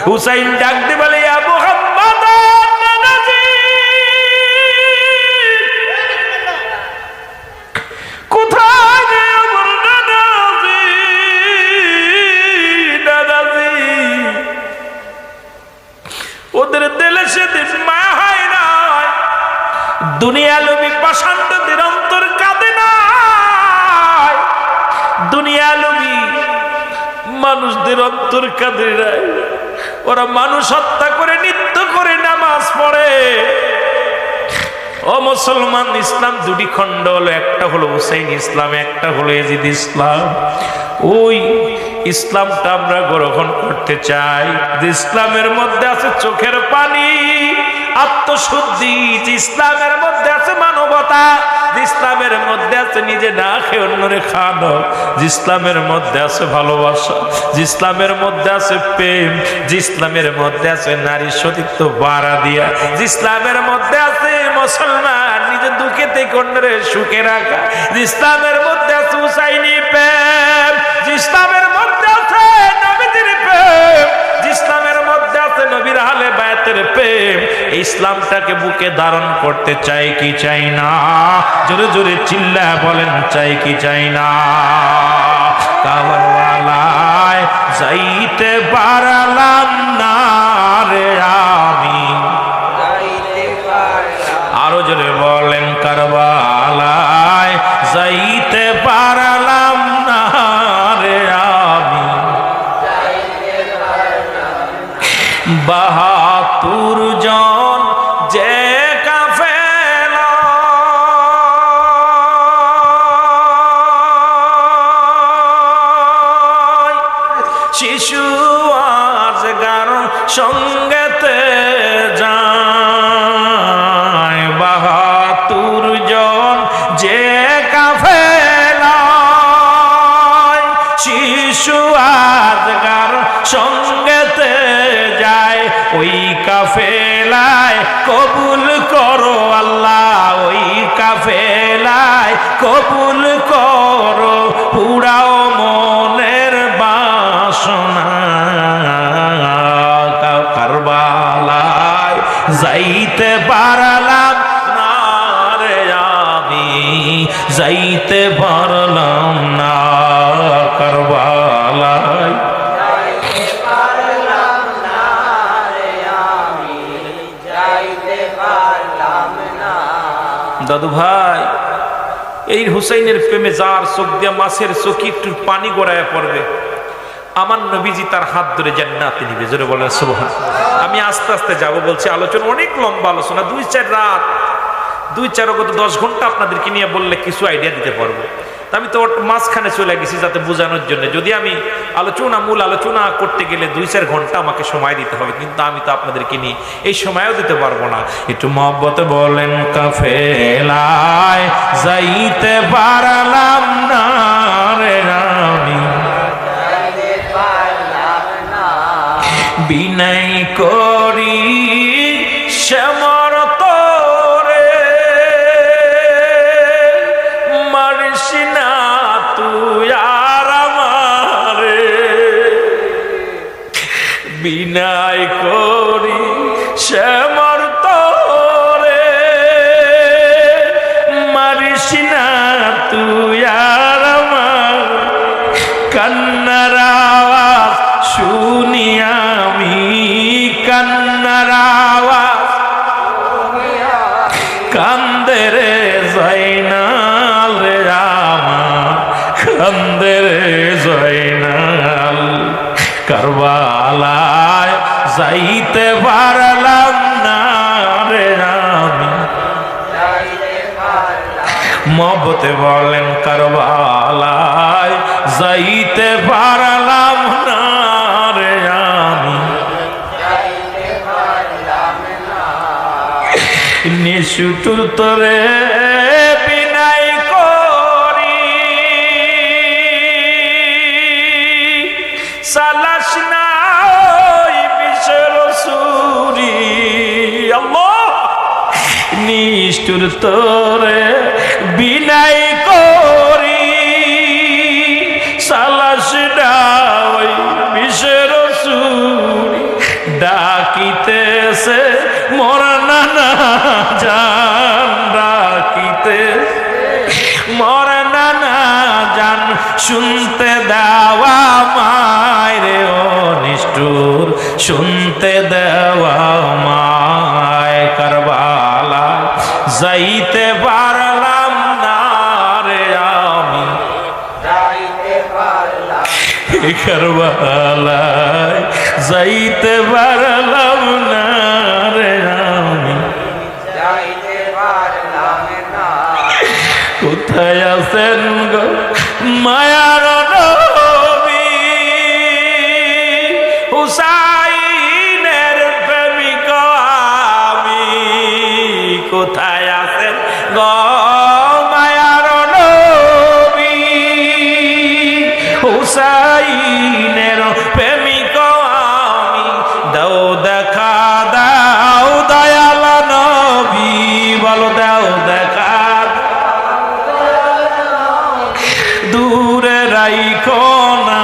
হুসাইন ডাক দিয়ে বলে, ইয়া মুহাম্মদ, কোথায় রে আমার নানাজি? নানাজি, ওদের দিলে সেদিন মায়া হয় নাই, দুনিয়া লোভী পাষাণ্ডদের অন্তর কাঁদে নাই, দুনিয়া লোভী মানুষদের অন্তর কাঁদে নাই। ওরা মানুষ হত্যা করে, নৃত্য করে, নামাজ পড়ে। ও মুসলমান, ইসলাম দুটি খণ্ড হলো, একটা হলো হুসাইন ইসলাম, একটা হলো ইয়াজিদ ইসলাম। ওই ইসলামটা আমরা গ্রহণ করতে চাই যে ইসলামের মধ্যে আছে চোখের পানি, আত্মশুদ্ধি, যে ইসলামের মধ্যে আছে মানবতা, যে ইসলামের মধ্যে আছে নিজে না খেয়ে অন্যরে খাওয়ানো, যে ইসলামের মধ্যে আছে ভালোবাসা, যে ইসলামের মধ্যে আছে প্রেম, যে ইসলামের মধ্যে আছে নারী সতীত্ব বাড়া দিয়া, যে ইসলামের মধ্যে আছে মুসলমান নিজে দুঃখে থেকে অন্যরে সুখে রাখা, যে ইসলামের মধ্যে আছে হুসাইনি প্রেম, যে ইসলামের মধ্যে আছে নবীদের প্রেম, যে ইসলামের মধ্যে আছে নবীর আহলে বায়াতের প্রেম। এই ইসলামটাকে বুকে ধারণ করতে চাই কি চাই না? জোরে জোরে চিল্লা বলেন, চাই কি চাই না? কারবালায় যাইতে পারলাম না রে আমি, আরো জোরে বলেন, কারবালায় যাইতে পারলাম না রে আমি, ৭২ জন যে কাফেলা, শিশু আজগার সঙ্গেতে যায়, ৭২ জন যে কাফেলা, শিশু আজগার সঙ্গেতে যায়, ওই কাফেলায় কবুল করো আল্লাহ, ওই কাফেলায় কবুল করো, পুরাও মনের বাসনা। কারবালায় যাইতে পারলাম না রে আমি, যাইতে পারলাম না কারবালায়। দাদু ভাই, এই হুসাইনের প্রেমে যার চোখ দিয়া মাছের চোখে একটু পানি গড়ায় পড়বে, আমার নবীজি তার হাত ধরে জান্নাতে নিবে। জোরে বলেন সুবহান। আমি আস্তে আস্তে যাব, বলছি আলোচনা অনেক লম্বা আলোচনা, ২-৪ রাত, ২-৪ গত ১০ ঘন্টা আপনাদেরকে নিয়ে বললে কিছু আইডিয়া দিতে পারবো। আমি তো মাঝখানে চলে গেছি যাতে বোঝানোর জন্য। যদি আমি মূল আলোচনা করতে গেলে ২-৪ ঘন্টা আমাকে সময় দিতে হবে, কিন্তু আমি তো আপনাদেরকে নিয়ে এই সময়ও দিতে পারবো না। একটু মহব্বতে বলেন, কাফেলায় যাইতে পারলাম না রে আমি, বিনয় করি শ্যামর তোরে, মারিস না তুই আর আমারে, বিনয় করি শ্যামর তোরে, মারিস না তুই আর আমার, কান্নার আওয়াজ শুনি আমি, কান্নার আওয়াজ কান্দে রে জয়নাল রে আমার, কান্দে রে জয়নাল। কারবালায় যাইতে পারলাম না রে আমি, মহব্বতে বলেন, কারবালায় যাইতে পারলাম না রে আমি, নিশুতুর তরে বিনয় করি, সালাস না ওই বিষের সুরি, আল্লাহ নিষ্ঠুর তরে বিনয় করি, সালাস না ওই বিষের সুরি, মোর নানা জান ডাকিতে, মোর নানা জান শুনতে দেওয়া মায়ের ও নিষ্ঠুর শুনতে দেওয়া মায়। কারবালা যাইতে পারলাম না রে আমি, কারবালায় যাইতে পারলাম না রে আমি। কোথায় আছেন গো মায়ার নবী, হুসাইনের প্রেমিক আমি। কোথায় আছেন গো মায়ার নবী, হুসাইনের প্রেমিক আমি। দাও দেখা দাও দয়াল নবী, বলো দাও দেখা। দূরে রাইখো না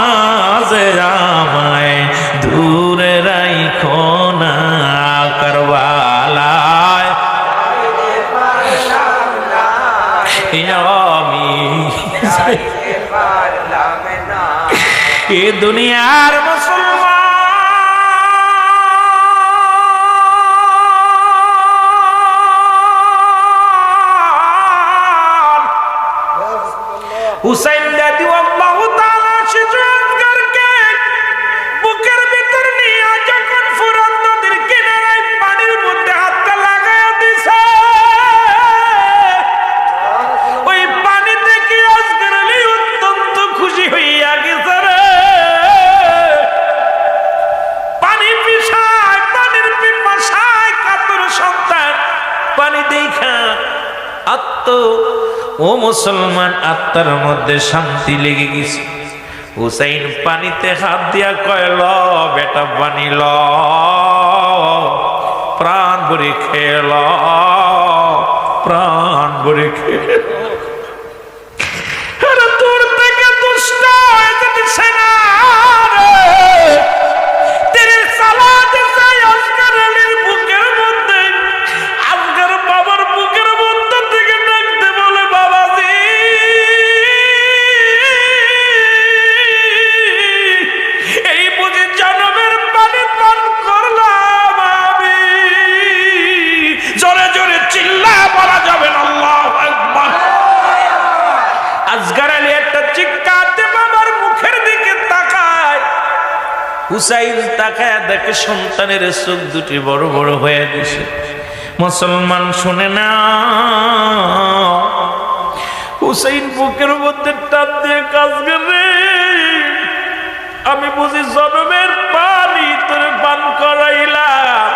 যে আমায়, দূরে রাইখো না। কারবালায় আমি এ দুনিয়ার মুসলমান হুসাইন দাদি আল্লাহু তাআলা শিশুকে বুকের ভিতর নিয়ে যখন ফুরাত নদীর কিনারায় পানির মধ্যে হাতটা লাগায়া দিছে, ওই পানি থেকে আজকের আলী অত্যন্ত খুশি হইয়া গেছে রে। পানি পিছায়, পানির পিপাসায় কাতর সন্তান পানি দেখা ও মুসলমান আত্মার মধ্যে শান্তি লেগে গেছে। হুসাইন পানিতে হাত দিয়া কয়ল, বেটা পানি ল, প্রাণ ভরে খেল, প্রাণ ভরে খেল। তোর থেকে দুষ্ট হয়ে যেতেছে না তেরে সালাতে চাই আজকার আলীর বুকের মধ্যে, আজকার বাবার বুকের মধ্যে থেকে ডাকতে বলে বাবাজি এই বুঝি জনমের পানি পান করলাম আমি। জোরে জোরে চিল্লা বলা যাবে না আল্লাহু আকবার। আজকার আলী একটা চিৎকার দিয়ে বাবার মুখের দিকে তাকায়। হুসাইন তাকায় দেখে সন্তানের চোখ দুটি বড় বড় হয়ে গেছে। মুসলমান শুনে না, হুসাইন বুকের মধ্যে টান দিয়ে কাজ করে, আমি বুঝি জনমের পানি তোরে পান করাইলাম,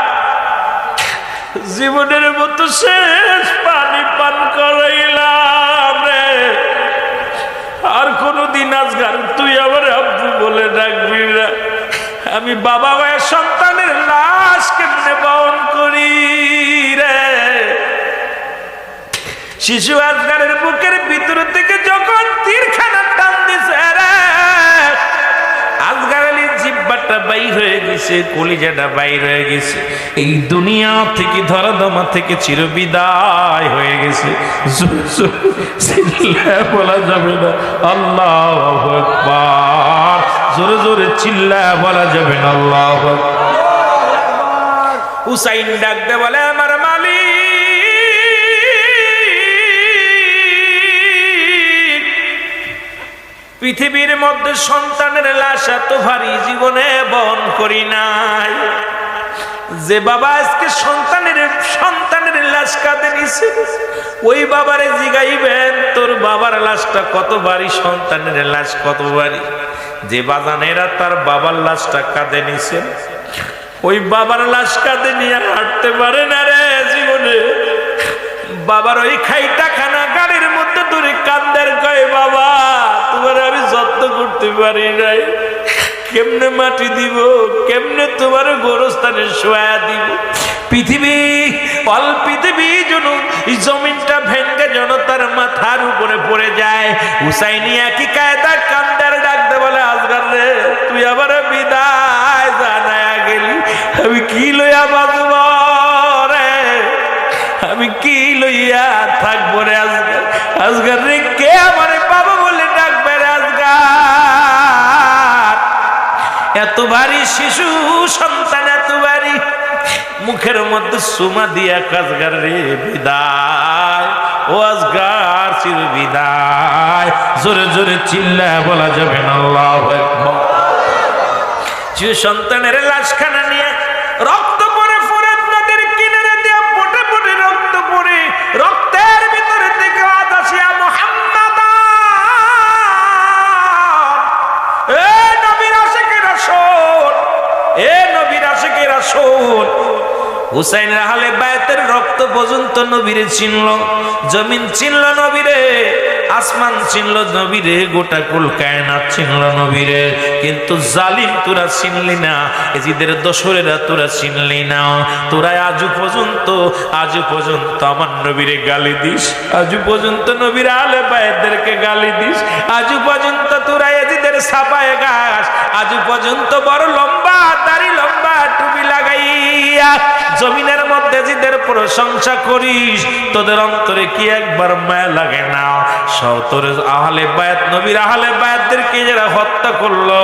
জীবনের মতো শেষ পানি পান করাইলাম রে। আর কোনদিন আজকাল তুই আমার আব্বু বলে ডাকবি না। আমি বাবা মায়ের সন্তানের লাশ কেমনে বহন করি রে। শিশু আজকালের বুকের ভিতর থেকে যখন তীরখানা টান দিছে রে, আজকাল আলীর জিহ্বাটা বাইর হয়ে গেছে, কলিজাটা বাইর হয়ে গেছে, এই দুনিয়া থেকে ধরাধামা থেকে চিরবিদায় হয়ে গেছে। বলা যাবে না আল্লাহু আকবার, জোরে জোরে চিল্লা বলা যাবে না আল্লাহু আকবার। হুসাইন ডাকতে বলে আমার মালিক, পৃথিবীর মধ্যে সন্তানের লাশ এত ভারী জীবনে বহন করি নাই। যে বাবা আজকে সন্তানের লাশ কাঁধে নিছে, ওই বাবারে জিগাইবেন তোর বাবার লাশটা কত ভারী, সন্তানের লাশ কত ভারী। যে বাজানেরা তার বাবার লাশটা কাঁধে নিছে, ওই বাবার লাশ কাঁধে নিয়ে হাঁটতে পারে না রে জীবনে। বাবার ওই খাইটা খানা গাড়ির মধ্যে ধরে কান্দের কয় বাবা তোমার আমি যত্ন করতে পারি নাই, কেমনে মাটি দিব, কেমনে তোমার গোরস্থানে শোয়া দিব। পৃথিবী যেন এই জমিনটা ভেঙ্গে যেন তার মাথার উপরে পড়ে যায়। হুসাইনি একই কায়দা কান্দার ডাকতে বলে আজগার রে তুই আবার বিদায় জানায়া গেলি, আমি কি লইয়া বাঁচব আমি কি লইয়া থাকবো রে আজগার? আজগার রে কে আমারে বাবা বলে ডাকবে রে আজগার? এত ভারী শিশু সন্তান, এত ভারী, মুখের মধ্যে সুমা দিয়া আজগার রে বিদায়, ও আজগার চির বিদায়। জোরে জোরে চিল্লায় বলা যাবে না আল্লাহু আকবার। যে সন্তানের লাশখানা নিয়ে রক্ত পড়ে ফোরাত নদীর কিনারে দিয়া পটে পটে রক্ত পড়ে, রক্তের ভিতরে থেকে আওয়াজ আসে মুহাম্মাদ, এ নবীর আশিকেরা শোন, এ নবীর আশিকেরা শোন। হুসাইনের আহলে বায়াতের রক্ত পর্যন্ত নবীরে চিনল, জমিন চিনল নবীরে, আসমান চিনল নবীরে, গোটা কুল কায়নাত চিনল নবীরে। কিন্তু জালিম তোরা চিনলি না, এজিদের দোসরেরা তোরা চিনলি না। তোরা আজও পর্যন্ত আমার নবীরে গালি দিস, আজও পর্যন্ত নবীর আহলে বায়াতদেরকে গালি দিস, আজও পর্যন্ত তোরা এজিদের ছাপায় গাছ, আজও পর্যন্ত বড় লম্বা দাড়ি, লম্বা টুপি লাগাইয়া জমিনের মধ্যে জিদের প্রশংসা করিস। তোদের অন্তরে কি একবার মায়া লাগে না? তোর আহলে বায়াত, নবীর আহলে বায়াতদেরকে যারা হত্যা করলো,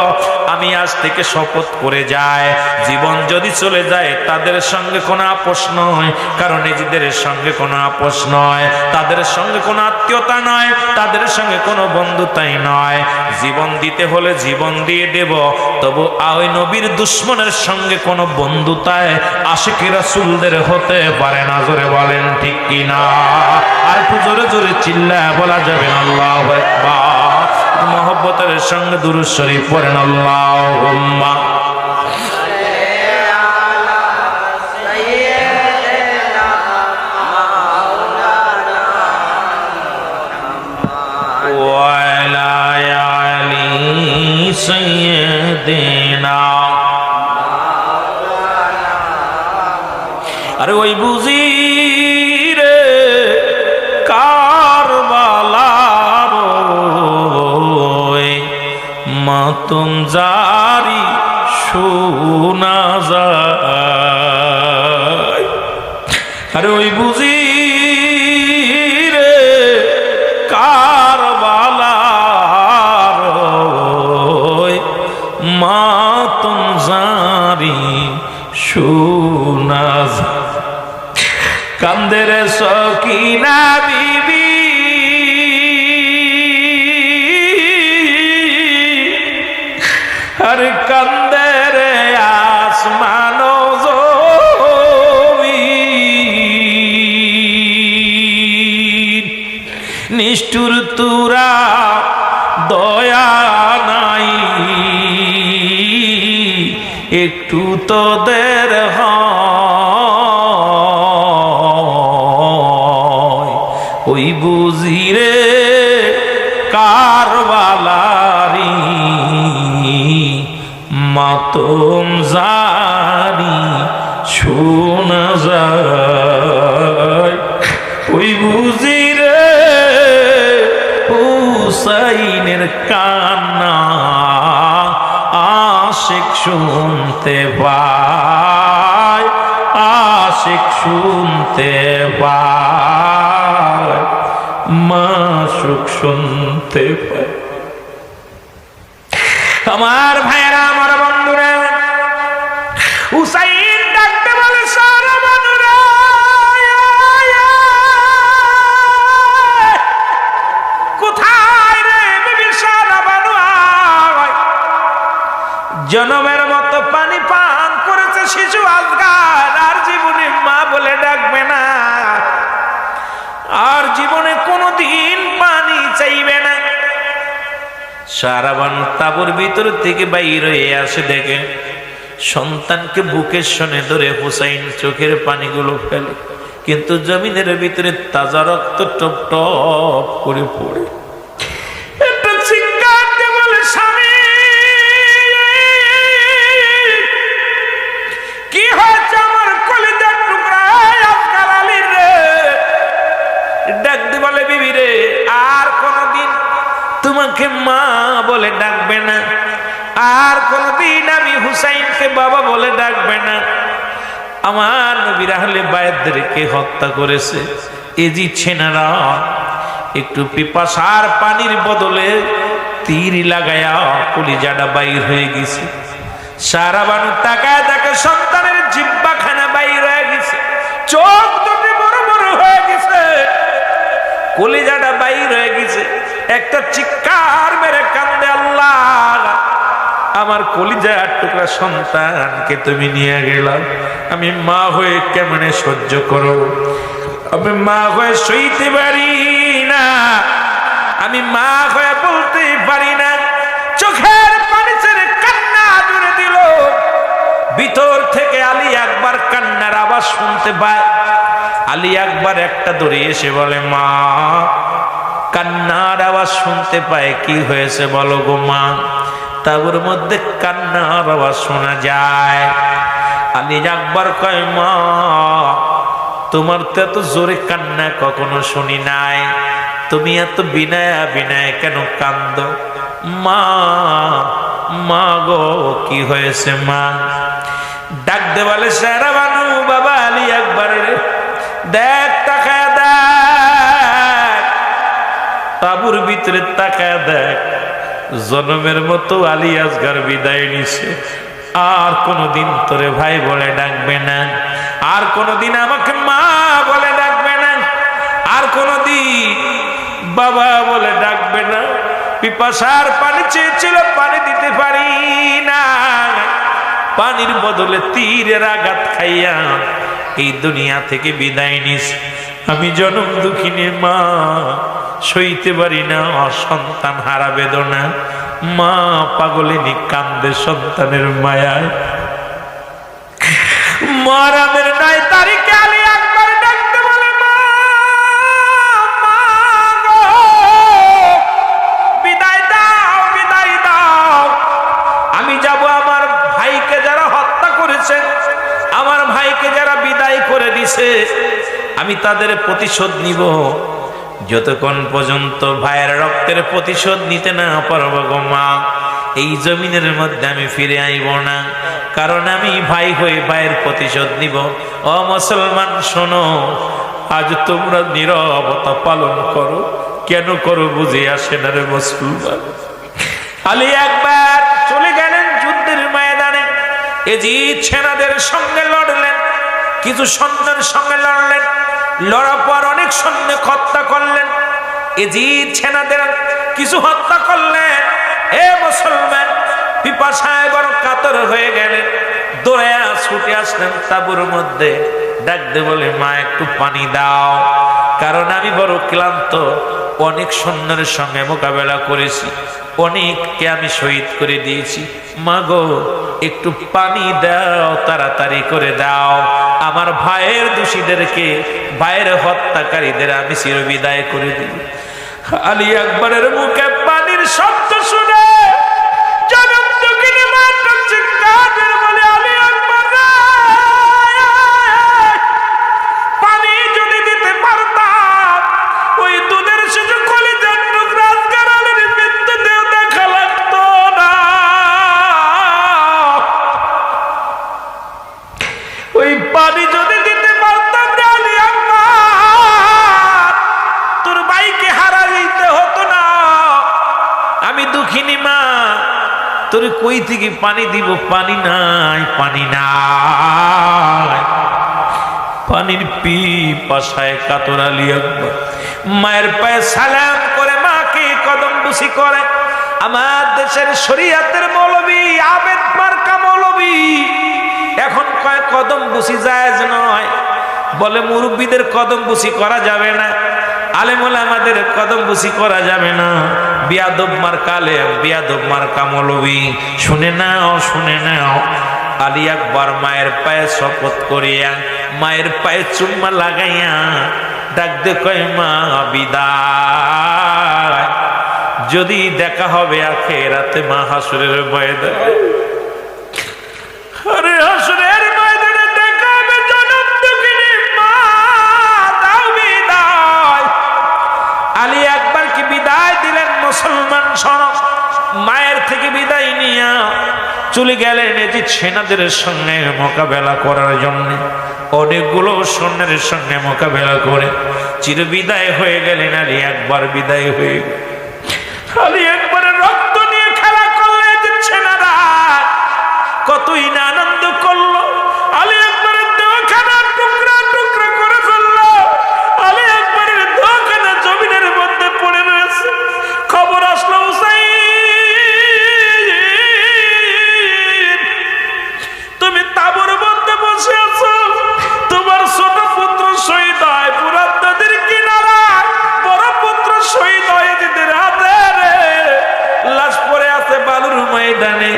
আমি আজ থেকে শপথ করে যাই, জীবন যদি চলে যায় তাদের সঙ্গে কোনো আপোষ নয়, কারণ নিজেদের সঙ্গে কোনো আপোষ নয়, তাদের সঙ্গে কোনো আত্মীয়তা নয়, তাদের সঙ্গে কোনো বন্ধুতাই নয়। জীবন দিতে হলে জীবন দিয়ে দেব, তবু ওই নবীর দুশ্মনের সঙ্গে কোনো বন্ধুতায় আশিকি রাসূলদের হতে পারে না। জোরে বলেন ঠিক কিনা? আর একটু জোরে জোরে চিল্লায় বলা যাবে না আল্লাহু আকবার। মহব্বতের সঙ্গে দুরূদ শরীফ পড়েন আল্লাহুম্মা ওয়া আলা আলি সাইয়্যিদিনা। আরে ওই বুঝি রে কারবালার মাতম জারি শোনা যায়। আরে ওই বুঝি রে কারবালার মাতম জারি শোনা যায়। কান্দে রে সকিনা বিবি, আর কান্দে রে আসমান জমিন। নিষ্ঠুর তুরা দয়া নাই, একটু তোদের ওই বুঝিরে কারবালারি মাতম জারি শোনা যায়। ওই বুঝিরে হুসাইনের কান্না আশিক শুনতে পায়, আশিক শুনতে পায়, মাশুক শুনতে পায়। আমার ভাইরা, আমার বন্ধুরা, হুসাইন ডাকতে বলে সারা বন্ধুরা, কোথায় রে বিবি সারা বানু? জনমের মতো পানি পান করেছে শিশু আজগার, আর জীবনে মা বলে ডাকবে না, আর জীবনে কোনোদিন পানি চাইবে না। সারাবান তাবুর ভিতর থেকে বাইর হয়ে আসে, দেখে সন্তানকে বুকের সনে ধরে হুসাইন চোখের পানিগুলো ফেলে, কিন্তু জমিনের ভিতরে তাজা রক্ত টপ টপ করে পড়ে। একটা চিৎকার দিয়ে বলে, স্বামী কি হয়েছে আমার কলিজার টুকরা আজগার আলীর রে? ডাক দিয়ে বলে, বিবি রে, আর কোনদিন তোমাকে মা বলে ডাকবে না, আর কোনদিন আমি হুসাইনকে বাবা বলে ডাকবে না, আমার নবীর আহলে বায়তদেরকে হত্যা করেছে। এজি ছেনারা একটু পিপাসার পানির বদলে তীর লাগায়া কলিজাটা বাইর হয়ে গেছে। সারা বানু তাকায় তাকে সন্তানের জিহ্বাখানা বাইর হয়ে গেছে, চোখ দুটি বড় বড় হয়ে গেছে, কলিজাটা বাইর হয়ে গেছে। একটা চিৎকার মেরে কান্দে, আল্লাহ আমার কলিজার টুকরা সন্তানকে তুমি নিয়ে গেলাম, আমি মা হয়ে কেমনে সহ্য করো, আমি মা হয়ে সইতে পারি না, আমি মা হয়ে বলতে পারি না। চোখের পানি ছেড়ে কান্না জুড়ে দিল। ভিতর থেকে আলী আকবর কান্নার আওয়াজ শুনতে পায়। আলী আকবর একটা দৌড়ে এসে বলে, মা কান্নার আওয়াজ শুনতে পায়, কি হয়েছে বলো গো মা? তাবুর মধ্যে কান্নার আওয়াজ শোনা যায়। আলী আকবর কয়, মা তোমার তো এত জোরে কান্না কখনো শুনি নাই, তুমি এত বিনায়া বিনায় কেন কান্দ? মা মা গো কি হয়েছে মা? ডাক দে বলে, সারা বানু বাবা আলী আকবর দেখ, তাকায় দেখ, তাবুর ভিতরে তাকায় দেখ, জনমের মতো আলী আসগর বিদায় নিছে। আর কোনদিন তোরে ভাই বলে ডাকবে না, আর কোনদিন আমাকে মা বলে ডাকবে না, আর কোনদিন বাবা বলে ডাকবে না। পিপাসার পানি চেয়েছিল, পানি দিতে পারি না, পানির বদলে তীরের আঘাত খাইয়া এই দুনিয়া থেকে বিদায় নিস। আমি জনম দুঃখিনী মা, সইতে পারি না সন্তান হারা বেদনা। মা পাগলিনী কান্দে সন্তানের মায়ায়। মরামের 9 তারিখে আলী আকবর ডাকতে বলে, মা বিদায় দাও, বিদায় দাও, আমি যাব আমার ভাইকে যারা হত্যা করেছে, আমার ভাইকে যারা বিদায় করে দিছে, আমি তাদের প্রতিশোধ নিব। যতক্ষণ পর্যন্ত ভাইয়ের রক্তের প্রতিশোধ নিতে না পারব গো মা, এই জমিনের মধ্যে আমি ফিরে আইব না, কারণ আমি ভাই হয়ে ভাইয়ের প্রতিশোধ নিব। ও মুসলমান শোনো, আজ তোমরা নীরবতা পালন করো, কেন করো বুঝে আসে না রে মুসলমান। আলী আকবর চলে গেলেন যুদ্ধের ময়দানে। এজিদ সেনাদের সঙ্গে লড়লেন, কিছু সৈন্যের সঙ্গে লড়লেন, লড়ার পর অনেক সৈন্য হত্যা করলেন। এজিদ সেনাদের কিছু হত্যা করলেন। হে মুসলমান, পিপাসায় বড় কাতর হয়ে গেলেন, দৌড়ে ছুটে আসলেন তাঁবুর মধ্যে। ডাকতে বলে, মা একটু পানি দাও, কারণ আমি বড় ক্লান্ত, অনেক সৈন্যের সঙ্গে মোকাবেলা করেছি, অনেককে আমি শহীদ করে দিয়েছি। মা গো একটু পানি দাও, তাড়াতাড়ি করে দাও, আমার ভাইয়ের দোষীদেরকে, ভাইয়ের হত্যাকারীদের আমি চিরবিদায় করে দিই। আলী আকবরের মুখে পানির শব্দ শুনে জনম দুঃখিনী মাত্র চিৎকার করে বলে, আলী আকবর পানি যদি দিতে পারতাম, ওই দুধের শিশু কলিজার টুকরা আজকের আলীর মৃত্যুতেও দেখা লাগতো না। ওই পানি যদি দিতে পারতাম রে আলী আকবর, তোর ভাইকে হারা দিতে হতো না। আমি দুঃখিনী মা, তোর কই থেকে পানি দিব? পানি নাই, পানি নাই। পানির পিপাসায় কাতর আলী আকবর মায়ের পায়ে সালাম করে মাকে কদম বুসি করে। আমার দেশের শরীয়তের মৌলবী, আবেদ মার্কা মৌলবী এখন কয় কদম বুসি জায়েজ নয়, বলে মুরব্বীদের কদম বুসি করা যাবে না, আলেম ওলামাদের কদম বুসি করা যাবে না। বিয়াদব মার্কা আলেম, বিয়াদব মার্কা মৌলবী। শুনে নাও, শুনে নাও। আলী আকবর মায়ের পায়ে শপথ করিয়া, মায়ের পায়ে চুম্মা লাগাইয়া ডাক দে কয়, মা বিদায়, যদি দেখা হবে আখিরাতে মা হাসরের ময়দানে। আরে হাসরের ময়দানে দেখা হবে, জনম দুঃখিনী মা দাও বিদায়। আলী আকবর কি বিদায় দিলেন। মুসলমান শোনো, মায়ের থেকে বিদায় নিয়া চলে গেলেন এজিদ সেনাদের সঙ্গে মোকাবেলা করার জন্য। অনেকগুলো সৈন্যের সঙ্গে মোকাবেলা করে চির বিদায় হয়ে গেলেন। আলী একবার বিদায় হয়ে গেল। আলী একবারে রক্ত নিয়ে খেলা করলে এজিদ সেনারা কতই না আনন্দ করলো। আলী একবারে দেহখানা টুকরা টুকরা করে ফেললো। আলী একবারে দেহখানা জমিনের মধ্যে পড়ে রয়েছে। খবর আসলো হুসাইন তুমি তাঁবুর মধ্যে বসে আছো, তোমার ছোট পুত্র শহীদ হয় ফুরাত নদীর কিনারায়, বড় পুত্র শহীদ হয় এজিদের হাতে রে, লাশ পড়ে আছে বালুর ময়দানে।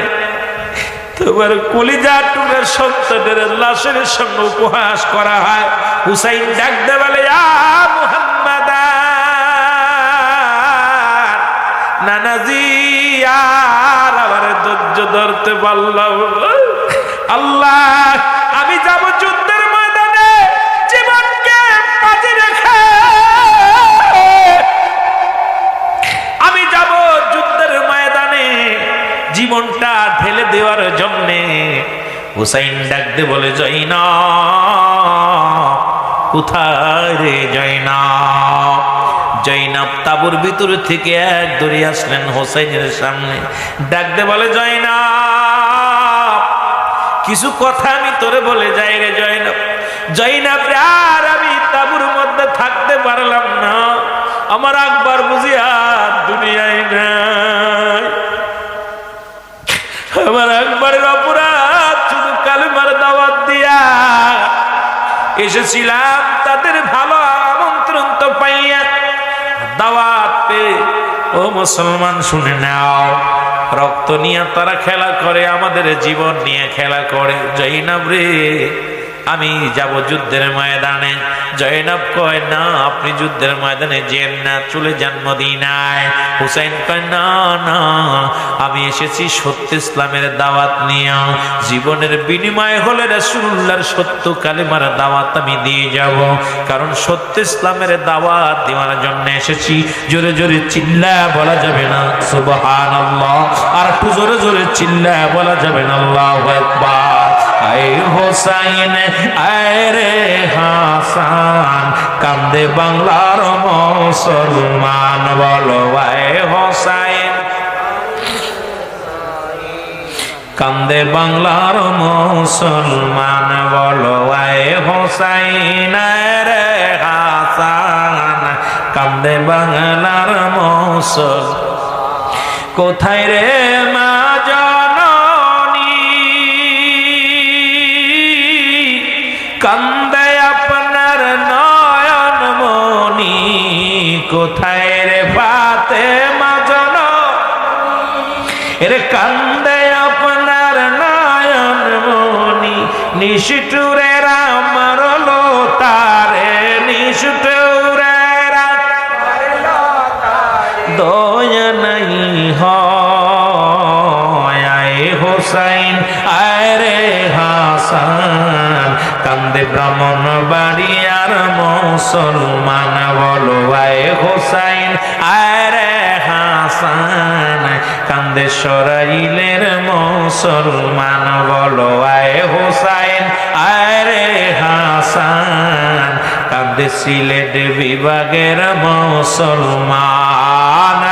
তোমার কলিজা টুকরা সন্তানের লাশের সঙ্গে উপহাস করা হয়। হুসাইন ডাক দে বলে মুহাম্মাদ নানাজি আর আমার ধৈর্য ধরতে পারলাম। আল্লাহ আমি যাব যুদ্ধের ময়দানে জীবনকে বাজি রেখে, আমি যাব যুদ্ধের ময়দানে জীবনটা ঢেলে দেওয়ার জন্যে। হুসাইন ডাক দে বলে জয়নাব কোথায় রে জয়নাব? জয়নাব তাঁবুর ভিতর থেকে এক দৌড়ে আসলেন হুসাইনের সামনে। ডাক দে বলে জয়নাব কিছু কথা আমি তোরে বলে যাই রে জয়নাব। জয়নাব রে আর আমি তাঁবুর মধ্যে থাকতে পারলাম না, আমার আকবর বুঝি আর দুনিয়ায় নাই। আমার আকবরের অপরাধ শুধু কালেমার দাওয়াত দিয়া এসেছিলাম, তাদের ভালো আমন্ত্রণ তো পাইয়া দাওয়াত পেয়ে। ও মুসলমান শুনে নাও, রক্ত নিয়ে তারা খেলা করে, আমাদের জীবন নিয়ে খেলা করে। জয়নাব রে আমি যাব যুদ্ধের ময়দানে। জয়নাব কয় না আপনি যুদ্ধের ময়দানে যেন না, চলে যান মদিনায়। হুসাইন কয় না না আমি এসেছি সত্য ইসলামের দাওয়াত নিয়ে, জীবনের বিনিময় হলে রাসূলুল্লাহর সত্য কালেমার দাওয়াত আমি দিয়ে যাব, কারণ সত্য ইসলামের দাওয়াত দেওয়ার জন্য এসেছি। জোরে জোরে চিল্লা বলা যাবে না সুবহানাল্লাহ, আর একটু জোরে জোরে চিল্লা বলা যাবে না আল্লাহু আকবার। আয় হোসাইন আয় রে হাসান কান্দে বাংলার মুসলমান, বলো আয় হোসাইন কান্দে বাংলার মুসলমান, বলো আয় হোসাইন আয় রে হাসান কান্দে বাংলার মুসলমান। কোথায় রে মা কান্দে আপনার নয়ন মনি, কোথায় রে ফাতেমা জননী রে কান্দে আপনার নয়ন মনি, নিষ্ঠুরের আমার তারে নিষ্ঠুরের দয়া নাই হয়। আয় হোসাইন আয় রে হাসান কান্দে ব্রাহ্মণ বাড়িয়ার মুসলমান, বলো আয় হোসাইন আয় রে হাসান কান্দে সরাইলের মুসলমান, বলো আয় হোসাইন আয় রে হাসান কান্দে সিলেট বিভাগের মুসলমান।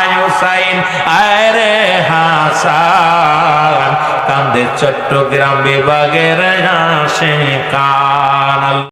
আয় হোসাইন আয় রে হাসান কান্দে চট্টগ্রাম বিভাগের আশিকান।